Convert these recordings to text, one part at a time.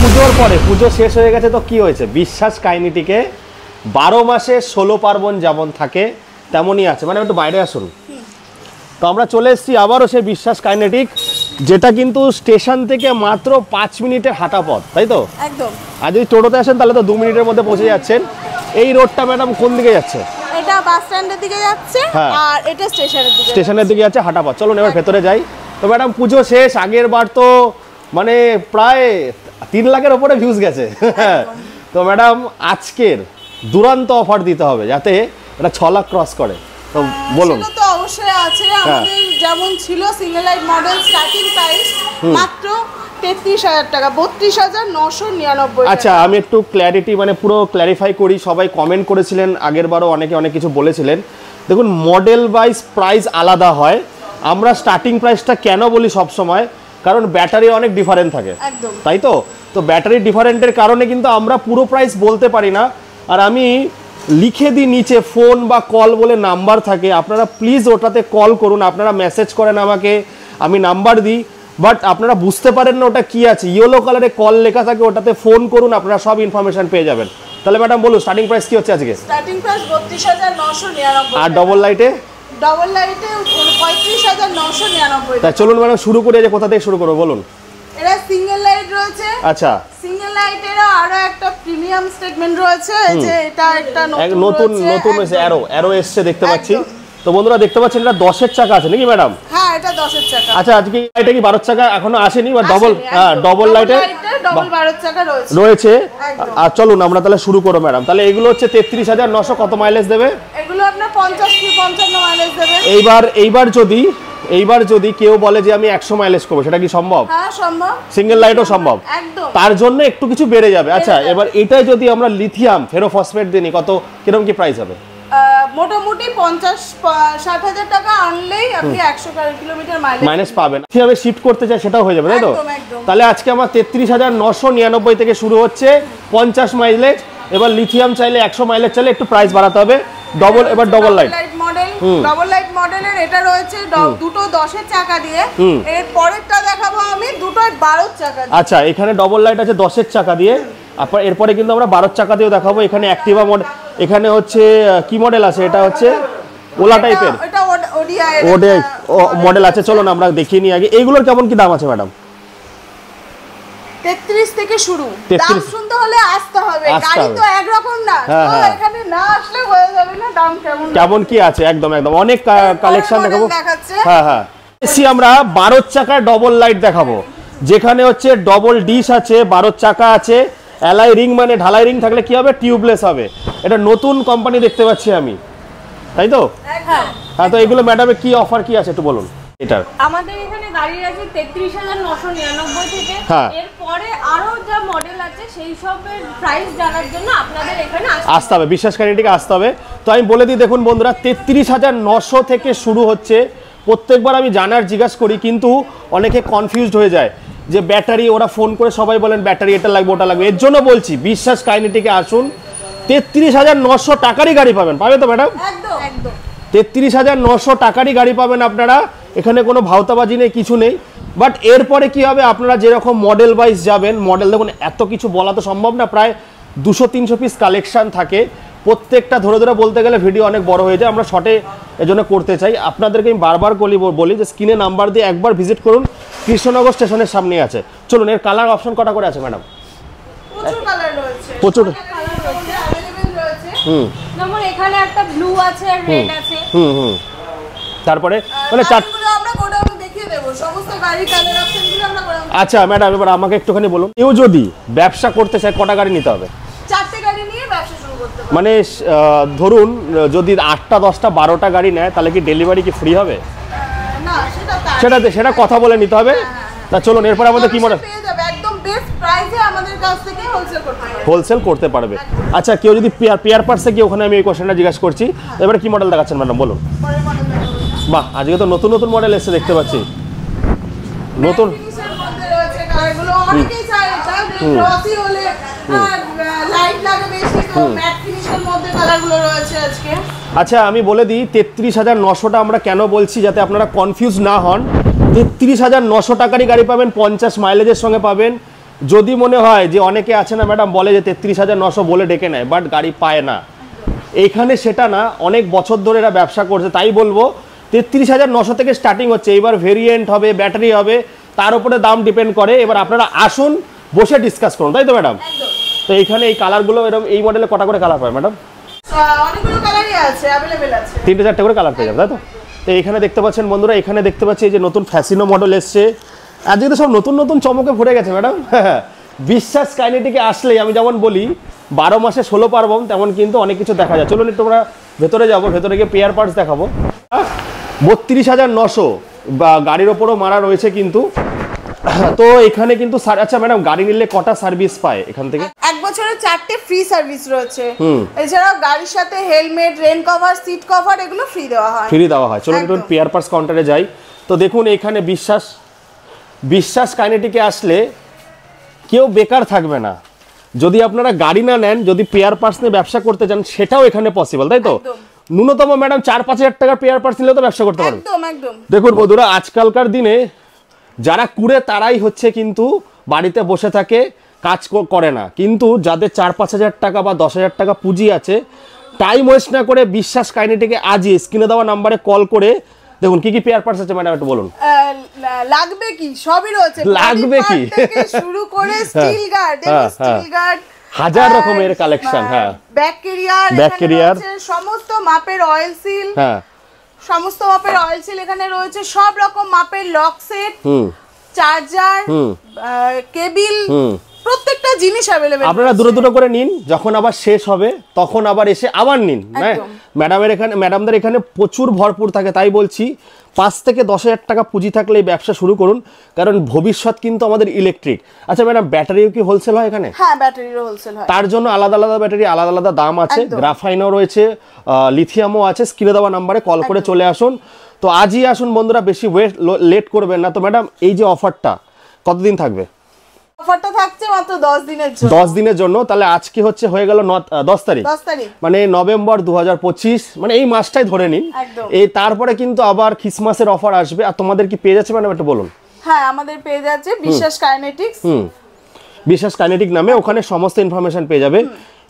পুজোর পরে, পুজো শেষ হয়ে গেছে তো কি হয়েছে, বিশ্বাস কাহিনীটিকে 12 মাসে 16 পার্বণ যেমন থাকে তেমনই আছে। মানে একটু বাইরে আসুন। তো আমরা চলে এসেছি আবারও সেই বিশ্বাস কাইনেটিক, যেটা কিন্তু স্টেশন থেকে মাত্র 5 মিনিটের হাঁটা পথ, তাই তো? একদম। আর যদি টোটোতে আসেন তাহলে তো 2 মিনিটের মধ্যে পৌঁছে যাচ্ছেন। এই রোডটা ম্যাডাম কোন দিকে যাচ্ছে? এটা বাস স্ট্যান্ডের দিকে যাচ্ছে আর এটা স্টেশনের দিকে যাচ্ছে হাঁটা পথ। চলুন এবার ভেতরে যাই। তো ম্যাডাম পুজো শেষ, আগের বার তো মানে প্রায় 3 লাখের ওপরে ভিউজ গেছে। তো ম্যাডাম আজকের দুরন্ত অফার দিতে হবে যাতে এটা 6 লাখ ক্রস করে। তো বলুন। সেটা তো অবশ্যই আছে। আমাদের যেমন ছিল single light model starting price মাত্র 33,000 টাকা, 32,999। আচ্ছা আমি একটু ক্ল্যারিটি মানে পুরো ক্ল্যারিফাই করি। সবাই কমেন্ট করেছিলেন আগের বারও, অনেকে অনেক কিছু বলেছিলেন। দেখুন মডেল ওয়াইজ প্রাইস আলাদা হয়। আমরা স্টার্টিং প্রাইসটা কেন বলি সব সময়, কারণ ব্যাটারি অনেক ডিফারেন্ট থাকে, তাই তো? তো ব্যাটারি ডিফারেন্টের কারণে কিন্তু আমরা পুরো প্রাইস বলতে পারি না। আর আমি লিখে দিই নিচে ফোন বা কল বলে নাম্বার থাকে, আপনারা প্লিজ ওটাতে কল করুন। আপনারা মেসেজ করেন আমাকে, আমি নাম্বার দিই, বাট আপনারা বুঝতে পারেন না ওটা কি আছে। ইয়েলো কালারে কল লেখা থাকে, ওটাতে ফোন করুন, আপনারা সব ইনফরমেশন পেয়ে যাবেন। তাহলে ম্যাডাম বলুন স্টার্টিং প্রাইস কি হচ্ছে আজকে? Starting price 32,999। আর ডবল লাইটে? ডবল লাইটে 35,999। তাই চলুন ম্যাডাম শুরু করে, যে কোথা থেকে শুরু করবো বলুন। এটা সিঙ্গেল লাইট রয়েছে। আচ্ছা সিঙ্গেল লাইটেরও আরো একটা প্রিমিয়াম স্টেটমেন্ট রয়েছে, যে এটা একটা নতুন অ্যারো এসছে দেখতে পাচ্ছি। তো বন্ধুরা দেখতে পাচ্ছেন এটা 10-এর চাকা আছে নাকি ম্যাডাম? হ্যাঁ এটা 10-এর চাকা। আচ্ছা আজকে এটা কি 12 চাকা এখনো আসেনি, বা ডবল লাইটে ডবল 12 চাকা রয়েছে। আর চলুন আমরা তাহলে শুরু করব ম্যাডাম। তাহলে এগুলো হচ্ছে 33,900, কত মাইলেজ দেবে? এগুলো আপনার 50-55 মাইলেজ দেবে। এইবার যদি কেউ বলে যে আমি 100 মাইলেজ করব, সেটা কি সম্ভব? হ্যাঁ সম্ভব। সিঙ্গেল লাইটও সম্ভব, একদম। তার জন্য একটু কিছু বেড়ে যাবে। আচ্ছা এবার এটাই যদি আমরা লিথিয়াম ফেরোফসফেট দিই, কত কিরকম কি প্রাইস হবে? মোটামুটি 50-60 টাকা আনলেই আপনি 100 কিলোমিটার মাইলেজ পাবেন। কিভাবে শিফট করতে চাই সেটাও হয়ে যাবে, তাই তো? তাহলে আজকে আমার 33,999 থেকে শুরু হচ্ছে 50 মাইলেজ। এবার লিথিয়াম চাইলে 100 মাইলেজ চাইলে একটু প্রাইস বাড়াতে হবে। এবার double light model, double light মডেলের এটা রয়েছে দুটো 10-এর চাকা দিয়ে। এর পরেরটা দেখাবো আমি দুটো 12 চাকা দিয়ে। আচ্ছা এখানে ডবল লাইট আছে 10-এর চাকা দিয়ে, এরপরে কিন্তু আমরা 12 চাকা দিয়েও দেখাবো। এখানে অ্যাক্টিভা মডেল, এখানে হচ্ছে কি মডেল আছে, এটা হচ্ছে ওলা টাইপের, এটা ওডিআই মডেল আছে। চলো না আমরা দেখিয়ে নিই আগে এইগুলোর কেমন কি দাম আছে ম্যাডাম। 33 থেকে শুরু। দাম শুনতে হলে আসতে হবে, গাড়ি তো এক রকম না, তো এখানে না আসলে হয়ে যাবে না দাম কেমন কি আছে। একদম অনেক কালেকশন দেখাবো। হ্যাঁ এসি আমরা 12 চাকার ডবল লাইট দেখাবো, যেখানে হচ্ছে ডবল ডিশ আছে, 12 চাকা আছে, অ্যালাই রিং মানে ঢালাই রিং থাকলে কি হবে, টিউবলেস হবে। এটা নতুন কোম্পানি দেখতে পাচ্ছি আমি, তাই তো? হ্যাঁ তো এগুলো ম্যাডামের কি অফার কি আছে একটু বলুন। এটার আমাদের এখানে দাঁড়িয়ে আছে 33,999 থেকে। এরপরে আরো যা মডেল আছে সেই সবের প্রাইস জানার জন্য আপনাদের এখানে আসতে হবে, বিশ্বাস কাহিনীটিকে আসতে হবে। তো আমি বলে দিই, দেখুন বন্ধুরা 33,900 থেকে শুরু হচ্ছে। প্রত্যেকবার আমি জানার জিজ্ঞাসা করি, কিন্তু অনেকে কনফিউজড হয়ে যায় যে ব্যাটারি, ওরা ফোন করে সবাই বলেন ব্যাটারি এটা লাগবে ওটা লাগবে। এর জন্য বলছি বিশ্বাস কাহিনীটিকে আসুন, 33,900 টাকারই গাড়ি পাবেন, পাবে তো ম্যাডাম? একদম 33,900 টাকারই গাড়ি পাবেন আপনারা। এখানে কোনো ভাওতাবাজি নেই, কিছু নেই। বাট এরপরে কি হবে, আপনারা যেরকম মডেল ওয়াইজ যাবেন, মডেল দেখুন এত কিছু বলা তো সম্ভব না, প্রায় 200-300 পিস কালেকশন থাকে। প্রত্যেকটা ধরে ধরে বলতে গেলে ভিডিও অনেক বড় হয়ে যায়, আমরা শর্টে এজন্য করতে চাই। আপনাদেরকে আমি বারবার বলি যে স্ক্রিনে নাম্বার দিয়ে একবার ভিজিট করুন, কৃষ্ণনগর স্টেশনের সামনে আছে। চলুন এর কালার অপশন কটা করে আছে ম্যাডাম? প্রচুর কালার রয়েছে, প্রচুর अवेलेबल রয়েছে। যেমন এখানে একটা ব্লু আছে আর রেড আছে। তারপরে মানে চারগুলো আমরা গোডাউন দেখিয়ে দেব, সমস্ত গাড়ি কালার অপশনগুলো আমরা গোডাউন। আচ্ছা ম্যাডাম এবার আমাকে একটুখানি বলুন, কেউ যদি ব্যবসা করতে চায় কটা গাড়ি নিতে হবে? 4টে গাড়ি নিয়ে ব্যবসা শুরু করতে পারবে। মানে ধরুন যদি 8টা 10টা 12টা গাড়ি নেয়, তাহলে কি ডেলিভারি কি ফ্রি হবে? না সেটা কথা বলে নিতে হবে। তা চলুন এরপর আমাদের কি মডেল পেয়ে যাবে, একদম বেস্ট প্রাইসে আমাদের কাছ থেকে হোলসেল করতে পারবে। আচ্ছা কেউ যদি পেয়ার পার্টসে কি, ওখানে আমি এই কোশ্চেনটা জিজ্ঞাসা করছি। এবারে কি মডেল দেখাচ্ছেন ম্যাডাম বলুন। বাহ আজকে তো নতুন নতুন মডেল এসে দেখতে পাচ্ছি, নতুন আচ্ছা আমি বলে দিই 33,900টা আমরা কেন বলছি, যাতে আপনারা কনফিউজ না হন। 33,900 টাকারই গাড়ি পাবেন, 50 মাইলেজের সঙ্গে পাবেন, যদি মনে হয় যে অনেকে আছে না ম্যাডাম বলে যে 33,900 বলে ডেকে নেয়, বাট গাড়ি পায় না, এইখানে সেটা না, অনেক বছর ধরে এরা ব্যবসা করছে, তাই বলবো 33,900 থেকে স্টার্টিং হচ্ছে। এবার ভেরিয়েন্ট হবে, ব্যাটারি হবে, তার উপরে দাম ডিপেন্ড করে। এবার আপনারা আসুন, বসে ডিসকাস করুন, তাই তো ম্যাডাম? তো এইখানে এই কালারগুলো এরকম, এই মডেলে কটা করে কালার পায় ম্যাডাম? অনেকগুলো কালারই আছে, अवेलेबल আছে, 3-4টে করে কালার পেয়ে যাবে, তাই তো? তো এখানে দেখতে পাচ্ছেন বন্ধুরা, এখানে দেখতে পাচ্ছি এই যে নতুন ফ্যাসিনো মডেল এসছে। আজকে তো সব নতুন নতুন চমকে ভরে গেছে ম্যাডাম। বিশ্বাস কাইনেটিকে আসলেই আমি যেমন বলি 12 মাসে 16 পার্বণ, তেমন কিন্তু অনেক কিছু দেখা যায়। চলুন একটু আমরা ভেতরে যাবো, ভেতরে গিয়ে পেয়ার পার্টস দেখাবো। 32,900 বা গাড়ির ওপরও মারা রয়েছে কিন্তু। তো এখানে কিন্তু আচ্ছা ম্যাডাম, গাড়ি নিলে কটা সার্ভিস পায় এখান থেকে? 1 বছরের 4টে ফ্রি সার্ভিস রয়েছে। এছাড়াও গাড়ির সাথে helmet, rain cover, seat cover এগুলো ফ্রি দেওয়া হয়। চলুন একটু পেয়ার পার্টস কাউন্টারে যাই। তো দেখুন এখানে বিশ্বাস কাইনেটিকে আসলে কেউ বেকার থাকবে না। যদি আপনারা গাড়ি না নেন, যদি পেয়ার পার্টস নিয়ে ব্যবসা করতে চান, সেটাও এখানে পসিবল, তাই তো? ন্যূনতম ম্যাডাম 4-5 হাজার টাকার পেয়ার পার্টস নিলেও তো ব্যবসা করতে পারবেন। একদম। দেখুন বন্ধুরা, আজকালকার দিনে যারা কুড়ে তারাই হচ্ছে কিন্তু বাড়িতে বসে থাকে, কাজ করে না। কিন্তু যাদের 4-5 হাজার টাকা বা 10 হাজার টাকা পুঁজি আছে, টাইম ওয়েস্ট না করে বিশ্বাস কাইনেটিকে আজই স্ক্রিনে দেওয়া নাম্বারে কল করে দেখুন কি কি পেয়ার পার্টস আছে ম্যাডাম, একটু বলুন। লাগবে কি? সবই রয়েছে। লাগবে কি শুরু করে স্টিল গার্ড হাজার রকমের কালেকশন। হ্যাঁ, ব্যাক ক্যারিয়ার, সমস্ত মাপের অয়েল সিল, সমস্ত মাপের অয়েল সিল এখানে রয়েছে। সব রকম মাপের লক সেট, চার্জার, কেবিল, প্রত্যেকটা জিনিস अवेलेबल। আপনারা দূরে করে নিন, যখন আবার শেষ হবে তখন আবার এসে আবার নিন। ম্যাডামদের এখানে প্রচুর ভরপুর থাকে, তাই বলছি 5 থেকে 10 হাজার টাকা পুঁজি থাকলে এই ব্যবসা শুরু করুন, কারণ ভবিষ্যৎ কিন্তু আমাদের ইলেকট্রিক। আচ্ছা ম্যাডাম, ব্যাটারিও কি হোলসেল হয় এখানে? হ্যাঁ, ব্যাটারিরও হোলসেল হয়। তার জন্য আলাদা আলাদা ব্যাটারি, আলাদা আলাদা দাম আছে। গ্রাফাইনও রয়েছে, লিথিয়ামও আছে। স্ক্রিনে দেওয়া নাম্বারে কল করে চলে আসুন। তো আজই আসুন বন্ধুরা, বেশি লেট করবেন না। তো ম্যাডাম, এই যে অফারটা কতদিন থাকবে? অফারটা থাকছে মাত্র 10 দিনের জন্য। 10 দিনের জন্য। তাহলে আজকে হয়ে গেল 10 তারিখ, মানে নভেম্বর 2025, মানে এই মাসটাই ধরে নিন। এই তারপরে কিন্তু আবার ক্রিসমাসের অফার আসবে। আর তোমাদের কি পেয়ে যাচ্ছে ম্যাডাম, একটু বলুন। হ্যাঁ, আমাদের পেয়ে যাচ্ছে বিশ্বাস কাইনেটিক্স। বিশ্বাস কাইনেটিক নামে, ওখানে সমস্ত ইনফরমেশন পেয়ে যাবে।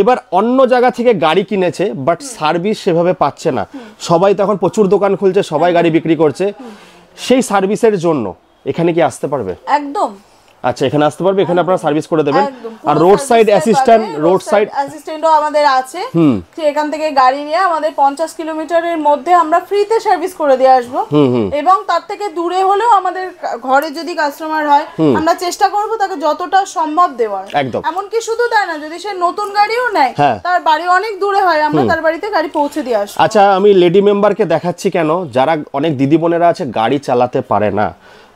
এবার অন্য জায়গা থেকে গাড়ি কিনেছে, বাট সার্ভিস সেভাবে পাচ্ছে না। সবাই তখন প্রচুর দোকান খুলছে, সবাই গাড়ি বিক্রি করছে। সেই সার্ভিসের জন্য এখানে কি আসতে পারবে? একদম। আচ্ছা, এখানে আসতে পারবে, এখানে আপনারা সার্ভিস করে দেবেন। আর রোড সাইড অ্যাসিস্ট্যান্টও আমাদের আছে। এখান থেকে গাড়ি নিয়ে আমাদের 50 কিলোমিটারের মধ্যে আমরা ফ্রিতে সার্ভিস করে দিয়ে আসবো। এবং তার থেকে দূরে হলেও আমাদের ঘরে যদি কাস্টমার হয়, আমরা চেষ্টা করব তাকে যতটা সম্ভব দেওয়ার। এমনকি শুধু তাই না, যদি সে নতুন গাড়িও নেয়, তার বাড়ি অনেক দূরে হয়, আমরা তার বাড়িতে গাড়ি পৌঁছে দিয়ে আসবো। আচ্ছা, আমি লেডি মেম্বারকে দেখাচ্ছি কেন, যারা অনেক দিদি বোনেরা আছে গাড়ি চালাতে পারে না।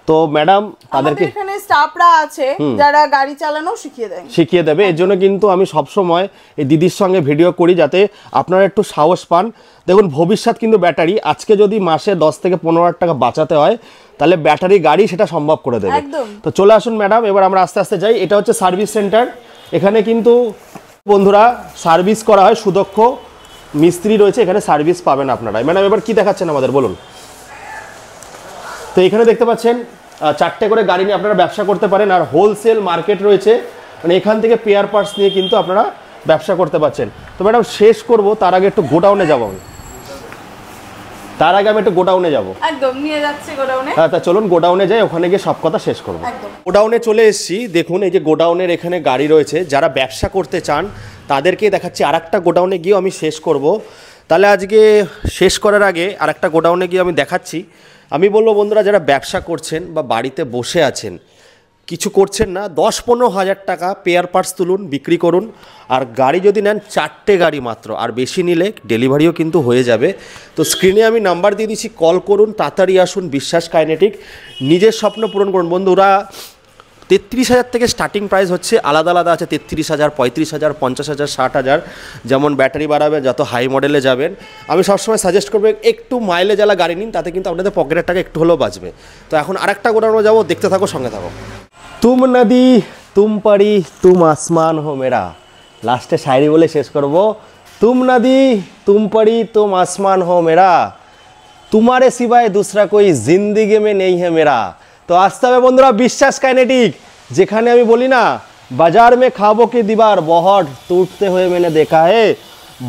তো ম্যাডাম, তাদেরকে এখানে স্টাফরা আছে যারা গাড়ি চালানো শিখিয়ে দেবে। এর জন্য কিন্তু আমি সব সময় এই দিদির সঙ্গে ভিডিও করি, যাতে আপনারা একটু সাহস পান। দেখুন, ভবিষ্যৎ কিন্তু ব্যাটারি। আজকে যদি মাসে 10 থেকে 15 হাজার টাকা বাঁচাতে হয়, তাহলে ব্যাটারি গাড়ি সেটা সম্ভব করে দেবে। তো চলে আসুন ম্যাডাম, এবার আমরা আস্তে আস্তে যাই। এটা হচ্ছে সার্ভিস সেন্টার। এখানে কিন্তু বন্ধুরা সার্ভিস করা হয়, সুদক্ষ মিস্ত্রি রয়েছে, এখানে সার্ভিস পাবেন আপনারা। ম্যাডাম, এবার কি দেখাচ্ছেন আমাদের, বলুন। তো এখানে দেখতে পাচ্ছেন 4টে করে গাড়ি নিয়ে আপনারা ব্যবসা করতে পারেন। আর হোলসেল মার্কেট রয়েছে, মানে এখান থেকে পেয়ার পার্টস নিয়ে কিন্তু আপনারা ব্যবসা করতে পারছেন। তো ম্যাডাম, শেষ করব তার আগে একটু গোডাউনে যাবো আমি। একদম নিয়ে যাচ্ছি গোডাউনে। হ্যাঁ, তা চলুন গোডাউনে যাই, ওখানে গিয়ে সব কথা শেষ করবো। গোডাউনে চলে এসেছি। দেখুন, এই যে গোডাউনের এখানে গাড়ি রয়েছে। যারা ব্যবসা করতে চান তাদেরকে দেখাচ্ছি। আরেকটা গোডাউনে গিয়েও আমি শেষ করব। তাহলে আজকে শেষ করার আগে আরেকটা গোডাউনে গিয়ে আমি দেখাচ্ছি। আমি বলবো বন্ধুরা, যারা ব্যবসা করছেন বা বাড়িতে বসে আছেন, কিছু করছেন না, 10-15 হাজার টাকা পেয়ার পার্টস তুলুন, বিক্রি করুন। আর গাড়ি যদি নেন 4টে গাড়ি মাত্র, আর বেশি নিলে ডেলিভারিও কিন্তু হয়ে যাবে। তো স্ক্রিনে আমি নাম্বার দিয়ে দিচ্ছি, কল করুন, তাড়াতাড়ি আসুন। বিশ্বাস কাইনেটিক, নিজের স্বপ্ন পূরণ করুন। বন্ধুরা, 33,000 থেকে স্টার্টিং প্রাইস হচ্ছে, আলাদা আলাদা আছে। 33,000, 35,000, 50,000, 60,000। যেমন ব্যাটারি বাড়াবে, যত হাই মডেলে যাবেন। আমি সবসময় সাজেস্ট করবো একটু মাইলেজ আলা গাড়ি নিন, তাতে কিন্তু আপনাদের পকেটের টাকা একটু হলেও বাঁচবে। তো এখন আরেকটা গোডাউনে যাবো, দেখতে থাকো, সঙ্গে থাকো। তুম নদী তুম পারি তুম আসমান হো মেরা, লাস্টে শায়রি বলে শেষ করবো। তুম নদী তুম পারি তুম আসমান হো মেরা, তোমারে সিवाय दूसरा कोई जिंदगी में नहीं है मेरा। তো আসতে হবে বন্ধুরা বিশ্বাস কাইনেটিক, যেখানে আমি বলি না বাজার মে খাবো কে দीवार बहुत टूटते हुए मैंने देखा है,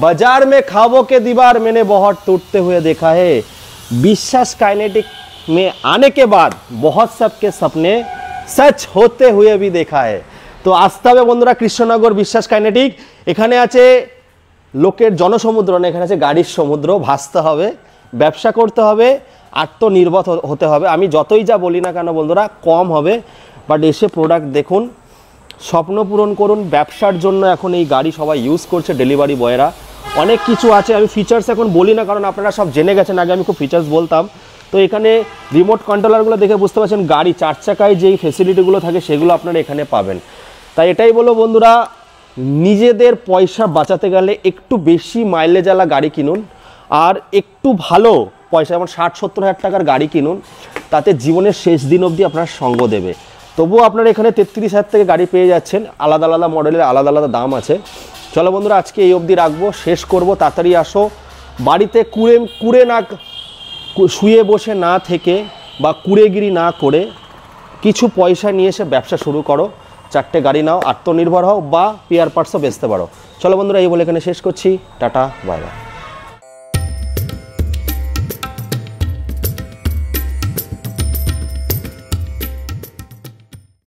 बाजार में खाबो के दीवार मैंने बहुत टूटते हुए देखा है, বিশ্বাস কাইনেটিক में आने के बाद बहुत सबके सपने सच होते हुए भी देखा है। তো আসতে হবে বন্ধুরা কৃষ্ণনগর বিশ্বাস কাইনেটিক। এখানে আছে লোকের জনসমুদ্র না, এখানে আছে গাড়ির সমুদ্র। ভাসতে হবে, ব্যবসা করতে হবে, আত্মনির্ভর হতে হবে। আমি যতই যা বলি না কেন বন্ধুরা কম হবে, বাট এসে প্রোডাক্ট দেখুন, স্বপ্ন পূরণ করুন। ব্যবসার জন্য এখন এই গাড়ি সবাই ইউজ করছে, ডেলিভারি বয়রা। অনেক কিছু আছে, আমি ফিচার্স এখন বলি না কারণ আপনারা সব জেনে গেছেন, আগে আমি খুব ফিচার্স বলতাম। তো এখানে রিমোট কন্ট্রোলারগুলো দেখে বুঝতে পারছেন গাড়ি 4 চাকায় যেই ফেসিলিটিগুলো থাকে সেগুলো আপনারা এখানে পাবেন। তাই এটাই বলো বন্ধুরা, নিজেদের পয়সা বাঁচাতে গেলে একটু বেশি মাইলেজওয়ালা গাড়ি কিনুন, আর একটু ভালো পয়সা যেমন 60-70 হাজার টাকার গাড়ি কিনুন, তাতে জীবনের শেষ দিন অবধি আপনার সঙ্গ দেবে। তবুও আপনারা এখানে 33,000 থেকে গাড়ি পেয়ে যাচ্ছেন, আলাদা আলাদা মডেলের আলাদা আলাদা দাম আছে। চলো বন্ধুরা আজকে এই অবধি রাখবো, শেষ করব। তাড়াতাড়ি আসো, বাড়িতে কুড়ে না শুয়ে বসে না থেকে বা কুড়েগিরি না করে কিছু পয়সা নিয়ে এসে ব্যবসা শুরু করো, 4টে গাড়ি নাও, আত্মনির্ভর হও বা পেয়ার পার্টসও বেচতে পারো। চলো বন্ধুরা এই বলে এখানে শেষ করছি, টাটা বাই বাই।